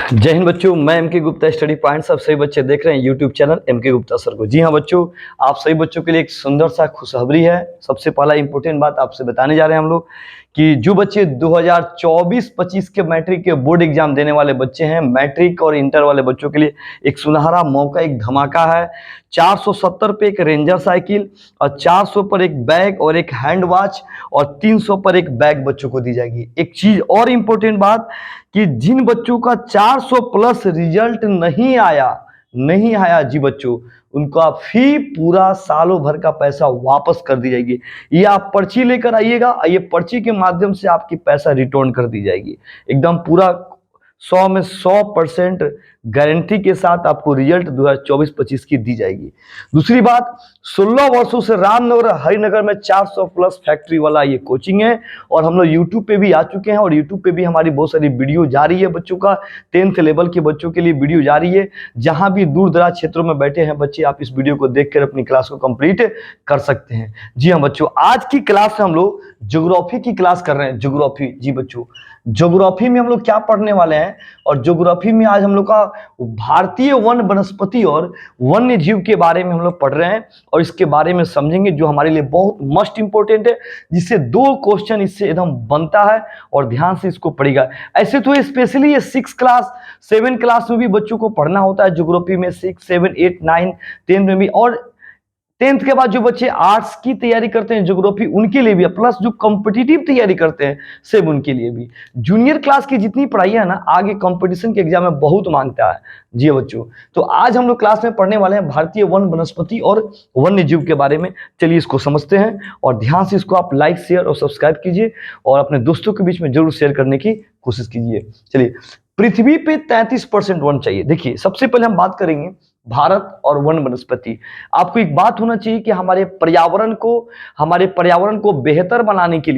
जय हिंद बच्चों, मैं एमके गुप्ता स्टडी पॉइंट। सब सभी बच्चे देख रहे हैं YouTube channel MK Gupta sir को। जी हाँ बच्चों, आप सभी बच्चों के लिए एक सुंदर सा खुशखबरी है। सबसे पहला इंपॉर्टेंट बात आपसे बताने जा रहे हैं हम लोग कि जो बच्चे 2024-25 के मैट्रिक के बोर्ड एग्जाम देने वाले बच्चे हैं, मैट्रिक और इंटर वाले बच्चों के लिए एक सुनहरा मौका, एक धमाका है। 470 पे एक रेंजर साइकिल और 400 पर एक बैग और एक हैंड वॉच और 300 पर एक बैग बच्चों को दी जाएगी। एक चीज और इम्पोर्टेंट बात कि जिन बच्चों का 400 प्लस रिजल्ट नहीं आया जी बच्चों, उनका फी पूरा सालों भर का पैसा वापस कर दी जाएगी। ये आप पर्ची लेकर आइएगा, ये पर्ची के माध्यम से आपकी पैसा रिटर्न कर दी जाएगी। एकदम पूरा 100 में 100% गारंटी के साथ आपको रिजल्ट 2024-25 की दी जाएगी। दूसरी बात, 16 वर्षों से रामनगर हरिनगर में 400 प्लस फैक्ट्री वाला ये कोचिंग है और हम लोग यूट्यूब पे भी आ चुके हैं और यूट्यूब पे भी हमारी बहुत सारी वीडियो जा रही है बच्चों का। 10th लेवल के बच्चों के लिए वीडियो जा रही है। जहां भी दूर दराज क्षेत्रों में बैठे हैं बच्चे, आप इस वीडियो को देखकर अपनी क्लास को कंप्लीट कर सकते हैं। जी हाँ बच्चों, आज की क्लास में हम लोग ज्योग्राफी की क्लास कर रहे हैं। ज्योग्राफी, जी बच्चों, ज्योग्राफी में हम लोग क्या पढ़ने वाले हैं, और ज्योग्राफी में आज हम लोग का भारतीय वन वनस्पति और वन्य जीव के बारे में हम लोग पढ़ रहे हैं और इसके बारे में समझेंगे, जो हमारे लिए बहुत मस्ट इंपॉर्टेंट है, जिससे 2 क्वेश्चन इससे एकदम बनता है और ध्यान से इसको पढ़ेगा। ऐसे तो स्पेशली ये 6 क्लास 7 क्लास में भी बच्चों को पढ़ना होता है ज्योग्राफी में, 6 7 8 9 10 में भी, और 10th के बाद जो बच्चे आर्ट्स की तैयारी करते हैं ज्योग्राफी उनके लिए भी, प्लस जो कॉम्पिटिटिव तैयारी करते हैं सेम उनके लिए भी। जूनियर क्लास की जितनी पढ़ाई है ना, आगे कंपटीशन के एग्जाम में बहुत मांगता है। जी बच्चों, तो आज हम लोग क्लास में पढ़ने वाले हैं भारतीय वन वनस्पति और वन्य जीव के बारे में। चलिए इसको समझते हैं और ध्यान से इसको आप लाइक शेयर और सब्सक्राइब कीजिए और अपने दोस्तों के बीच में जरूर शेयर करने की कोशिश कीजिए। चलिए, पृथ्वी पे 33% वन चाहिए। देखिए, सबसे पहले हम बात करेंगे भारत और वन वनस्पति। आपको एक बात होना चाहिए कि हमारे पर्यावरण को बेहतर बनाने के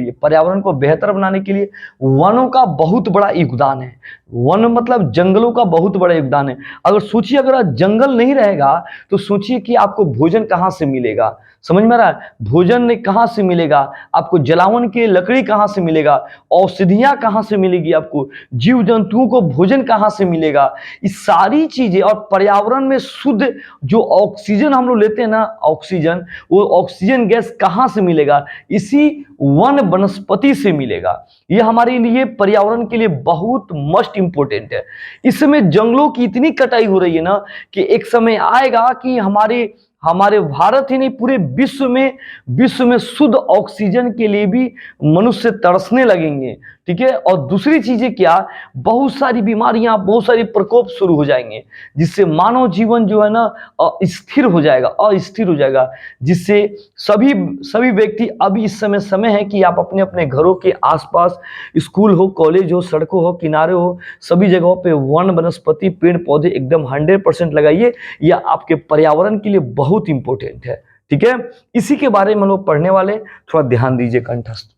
लिए वनों का बहुत बड़ा योगदान है। वन मतलब जंगलों का बहुत बड़ा योगदान है। अगर सोचिए, अगर जंगल नहीं रहेगा तो सोचिए कि आपको भोजन कहां से मिलेगा। समझ में आ रहा है? भोजन कहां से मिलेगा आपको, जलावन के लकड़ी कहां से मिलेगा, औषधियां कहां से मिलेगी आपको, जीव जंतुओं को भोजन कहां से मिलेगा, ये सारी चीजें। और पर्यावरण में शुद्ध जो ऑक्सीजन हम लोग लेते हैं ना, ऑक्सीजन, वो ऑक्सीजन गैस कहां से मिलेगा, इसी वन वनस्पति से मिलेगा। ये हमारे लिए पर्यावरण के लिए बहुत मस्ट इंपॉर्टेंट है। इस समय जंगलों की इतनी कटाई हो रही है ना कि एक समय आएगा कि हमारे भारत ही नहीं, पूरे विश्व में शुद्ध ऑक्सीजन के लिए भी मनुष्य तरसने लगेंगे। ठीक है, और दूसरी चीजें क्या, बहुत सारी बीमारियां, बहुत सारी प्रकोप शुरू हो जाएंगे, जिससे मानव जीवन जो है ना अस्थिर हो जाएगा, जिससे सभी व्यक्ति, अभी इस समय है कि आप अपने अपने घरों के आसपास, स्कूल हो, कॉलेज हो, सड़कों हो, किनारे हो, सभी जगहों पे वन वनस्पति पेड़ पौधे एकदम 100% लगाइए। यह आपके पर्यावरण के लिए बहुत इंपॉर्टेंट है। ठीक है, इसी के बारे में हम लोग पढ़ने वाले, थोड़ा ध्यान दीजिए कंठस्थ।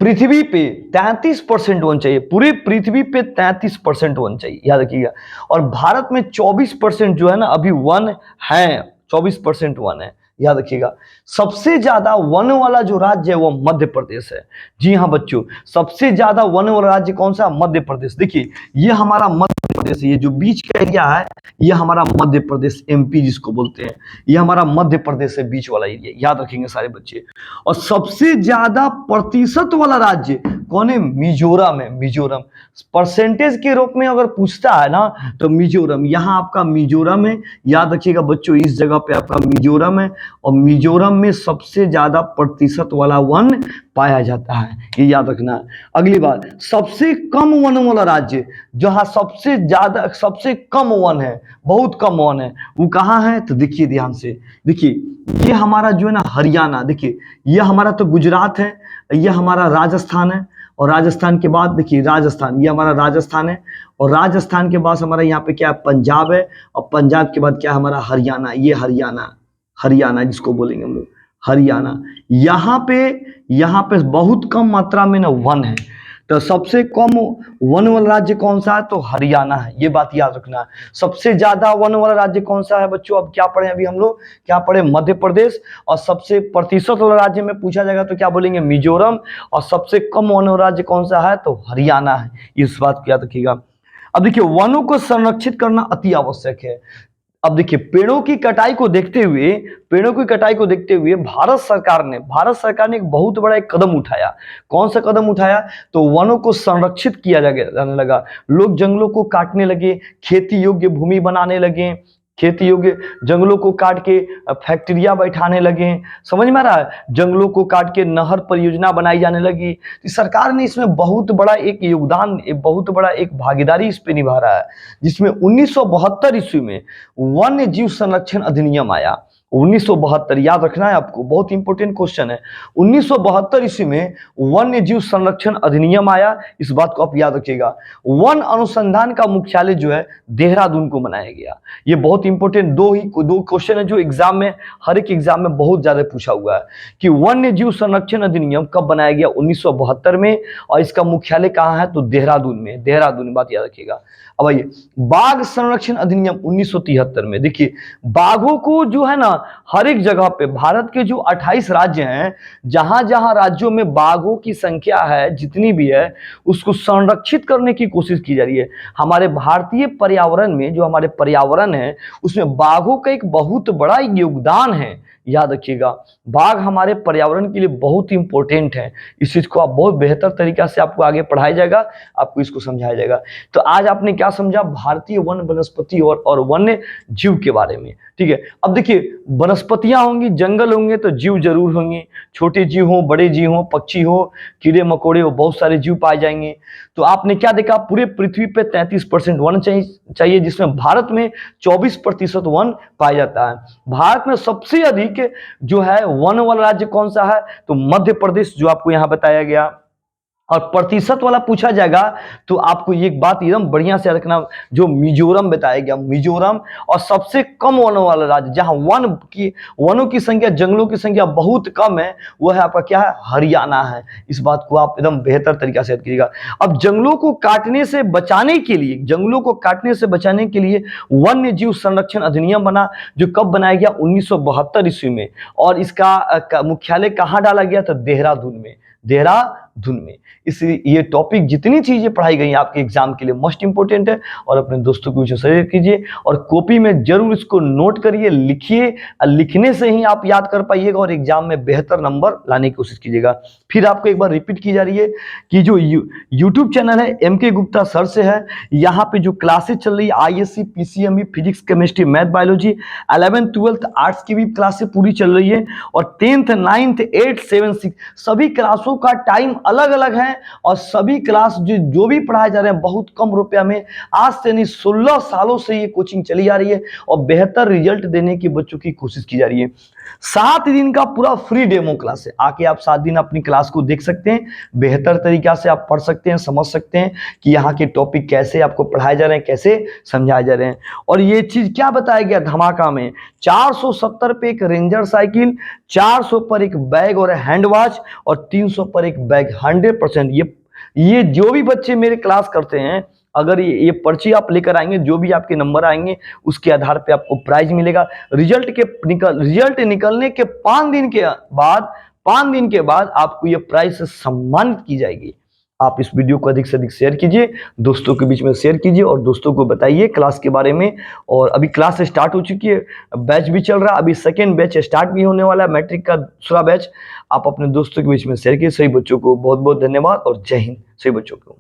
पृथ्वी पे 33% वन चाहिए, पूरी पृथ्वी पे 33% वन चाहिए, याद रखिएगा। और भारत में 24% जो है ना अभी वन है, 24% वन है, याद रखिएगा। सबसे ज्यादा वन वाला जो राज्य है वो मध्य प्रदेश है। जी हाँ बच्चों, सबसे ज्यादा वन वाला राज्य कौन सा? मध्य प्रदेश। देखिए, ये हमारा मध्य प्रदेश, ये जो बीच का एरिया है ये हमारा मध्य प्रदेश, एमपी जिसको बोलते हैं, ये हमारा मध्य प्रदेश है, बीच वाला एरिया, याद रखेंगे सारे बच्चे। और सबसे ज्यादा प्रतिशत वाला राज्य कौन है? मिजोरम है। मिजोरम परसेंटेज के रूप में अगर पूछता है ना तो मिजोरम, यहाँ आपका मिजोरम है, याद रखिएगा बच्चों, इस जगह पे आपका मिजोरम है और मिजोरम में सबसे ज्यादा प्रतिशत वाला वन पाया जाता है, ये याद रखना है। अगली बात, सबसे कम वन वाला राज्य, जहां सबसे कम वन है, बहुत कम वन है, वो कहाँ है? तो देखिए ध्यान से, देखिए ये हमारा जो है ना हरियाणा, देखिए ये हमारा तो गुजरात है, ये हमारा राजस्थान है, और राजस्थान के बाद देखिए राजस्थान, ये हमारा राजस्थान है, और राजस्थान के बाद हमारा यहाँ पे क्या है? पंजाब है, और पंजाब के बाद क्या है? हमारा हरियाणा, ये हरियाणा जिसको बोलेंगे हम लोग हरियाणा। यहाँ पे बहुत कम मात्रा में ना वन है, तो सबसे कम वन वाला राज्य कौन सा है? तो हरियाणा है, ये बात याद रखना है। सबसे ज्यादा वन वाला राज्य कौन सा है बच्चों? अब क्या पढ़े अभी हम लोग, क्या पढ़े? मध्य प्रदेश। और सबसे प्रतिशत वाला राज्य में पूछा जाएगा तो क्या बोलेंगे? मिजोरम। और सबसे कम वन वाला राज्य कौन सा है? तो हरियाणा है, इस बात को याद रखिएगा। अब देखिए, वनों को संरक्षित करना अति आवश्यक है। अब देखिए, पेड़ों की कटाई को देखते हुए भारत सरकार ने एक बहुत बड़ा एक कदम उठाया। कौन सा कदम उठाया? तो वनों को संरक्षित किया जाने लगा। लोग जंगलों को काटने लगे, खेती योग्य भूमि बनाने लगे, खेती योग्य जंगलों को काट के फैक्ट्रियां बैठाने लगे। समझ में आ रहा है? जंगलों को काट के नहर परियोजना बनाई जाने लगी। तो सरकार ने इसमें बहुत बड़ा एक योगदान, बहुत बड़ा एक भागीदारी इस पे निभा रहा है, जिसमें 1972 ईस्वी में वन्य जीव संरक्षण अधिनियम आया। 1972 याद रखना है आपको, बहुत इंपॉर्टेंट क्वेश्चन है। 1972 ईस्वी में वन्य जीव संरक्षण अधिनियम आया, इस बात को आप याद रखिएगा। वन अनुसंधान का मुख्यालय जो है देहरादून को बनाया गया। ये बहुत इंपॉर्टेंट दो क्वेश्चन है जो एग्जाम में, हर एक एग्जाम में बहुत ज्यादा पूछा हुआ है कि वन्य जीव संरक्षण अधिनियम कब बनाया गया? 1972 में, और इसका मुख्यालय कहाँ है? तो देहरादून में। देहरादून, बात याद रखिएगा। अब आइए, बाघ संरक्षण अधिनियम 1973 में। देखिए, बाघों को जो है ना, हर एक जगह पे भारत के जो 28 राज्य हैं, जहां जहां राज्यों में बाघों की संख्या है, जितनी भी है, उसको संरक्षित करने की कोशिश की जा रही है। हमारे भारतीय पर्यावरण में, जो हमारे पर्यावरण है, उसमें बाघों का एक बहुत बड़ा योगदान है। याद रखिएगा, बाघ हमारे पर्यावरण के लिए बहुत इंपॉर्टेंट है। इस चीज को आप बहुत बेहतर तरीका से आपको आगे पढ़ाया जाएगा, आपको इसको समझाया जाएगा। तो आज आपने क्या समझा? भारतीय वन वनस्पति और वन्य जीव के बारे में। ठीक है, अब देखिए, वनस्पतियां होंगी, जंगल होंगे, तो जीव जरूर होंगे। छोटे जीव हो, बड़े जीव हो, पक्षी हो, कीड़े मकोड़े हो, बहुत सारे जीव पाए जाएंगे। तो आपने क्या देखा? पूरे पृथ्वी पे 33% वन चाहिए, जिसमें भारत में 24% वन पाया जाता है। भारत में सबसे अधिक जो है वन वाला राज्य कौन सा है? तो मध्य प्रदेश, जो आपको यहां बताया गया। और प्रतिशत वाला पूछा जाएगा तो आपको एक बात एकदम बढ़िया से रखना, जो मिजोरम बताया गया, मिजोरम। और सबसे कम वनों वाला राज्य, जहां वनों की संख्या, जंगलों की संख्या बहुत कम है, वह है आपका क्या है? हरियाणा है। इस बात को आप एकदम बेहतर तरीका से याद कीजिएगा। अब जंगलों को काटने से बचाने के लिए वन्य जीव संरक्षण अधिनियम बना, जो कब बनाया गया? 1972 ईस्वी में। और इसका मुख्यालय कहां डाला गया था? देहरादून में। देहरादून में। इसलिए ये टॉपिक, जितनी चीजें पढ़ाई गई आपके एग्जाम के लिए मोस्ट इंपोर्टेंट है, और अपने दोस्तों को शेयर कीजिए, और कॉपी में जरूर इसको नोट करिए, लिखिए। लिखने से ही आप याद कर पाइएगा और एग्जाम में बेहतर नंबर लाने की कोशिश कीजिएगा। फिर आपको एक बार रिपीट की जा रही है कि जो यूट्यूब चैनल है MK गुप्ता सर से है, यहाँ पे जो क्लासेस चल रही है ISC PCME physics chemistry math biology, 11th 12th arts की भी क्लासेस पूरी चल रही है, और 10th 9th 8th 7th 6 सभी क्लासों का टाइम अलग अलग है। और सभी क्लास जो भी पढ़ाए जा रहे हैं बहुत कम रुपया में, आज से नहीं 16 सालों से ये कोचिंग चली जा रही है, और बेहतर रिजल्ट देने की बच्चों की कोशिश की जा रही है। 7 दिन का पूरा फ्री डेमो क्लास है, आके आप 7 दिन अपनी क्लास को देख सकते हैं, बेहतर तरीका से आप पढ़ सकते हैं, समझ सकते हैं कि यहाँ के टॉपिक कैसे आपको पढ़ाए जा रहे हैं, कैसे समझाए जा रहे हैं। और ये चीज क्या बताया गया धमाका में? 470 पे एक रेंजर साइकिल, 400 पर एक बैग और हैंड वॉच, और 300 पर एक बैग। 100% ये जो भी बच्चे मेरे क्लास करते हैं, अगर ये पर्ची आप लेकर आएंगे, जो भी आपके नंबर आएंगे उसके आधार पे आपको प्राइज मिलेगा। रिजल्ट निकलने के 5 दिन के बाद आपको ये प्राइज से सम्मानित की जाएगी। आप इस वीडियो को अधिक से अधिक शेयर कीजिए, दोस्तों के बीच में शेयर कीजिए, और दोस्तों को बताइए क्लास के बारे में। और अभी क्लास स्टार्ट हो चुकी है, बैच भी चल रहा है, अभी सेकेंड बैच स्टार्ट भी होने वाला है, मैट्रिक का दूसरा बैच। आप अपने दोस्तों के बीच में शेयर कीजिए। सभी बच्चों को बहुत बहुत धन्यवाद और जय हिंद सभी बच्चों को।